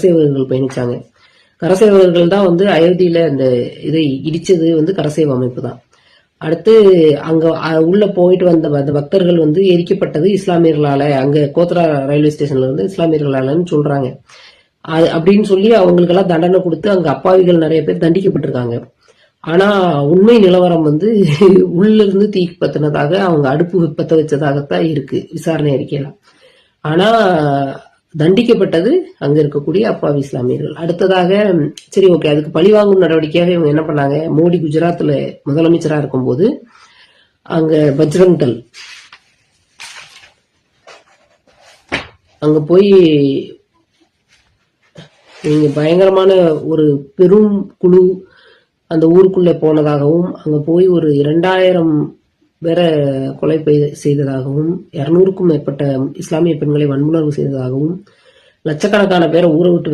கரசேவகர்கள் பயணிச்சாங்க. கரசேவகர்கள் தான் வந்து அயோத்தியில இந்த இதை இடிச்சது வந்து கரசேவ அமைப்பு தான். அடுத்து அங்க உள்ள போயிட்டு வந்த அந்த பக்தர்கள் வந்து எரிக்கப்பட்டது இஸ்லாமியர்களால, அங்க கோத்ரா ரயில்வே ஸ்டேஷன்ல இருந்து இஸ்லாமியர்களாலன்னு சொல்றாங்க. அப்படின்னு சொல்லி அவங்களுக்கெல்லாம் தண்டனை கொடுத்து அங்க அப்பாவிகள் நிறைய பேர் தண்டிக்கப்பட்டிருக்காங்க. ஆனா உண்மை நிலவரம் வந்து உள்ள இருந்து தீ பத்தினதாக அவங்க அடுப்பு பத்த வச்சதாகத்தான் இருக்கு விசாரணை அறிக்கையில. ஆனா தண்டிக்கப்பட்டது அங்க இருக்கக்கூடிய அப்பாவி இஸ்லாமியர்கள். அடுத்ததாக சரி ஓகே, அதுக்கு பழிவாங்கும் நடவடிக்கையாக இவங்க என்ன பண்ணாங்க, மோடி குஜராத்ல முதலமைச்சரா இருக்கும்போது அங்க பஜ்ரங் தள் அங்க போய் நீங்க பயங்கரமான ஒரு பெரும் குழு அந்த ஊருக்குள்ள போனதாகவும் அங்க போய் ஒரு 2000 பேரை கொலை செய்ததாகவும் 200க்கும் மேற்பட்ட இஸ்லாமிய பெண்களை வன்புணர்வு செய்ததாகவும் லட்சக்கணக்கான பேரை ஊரை விட்டு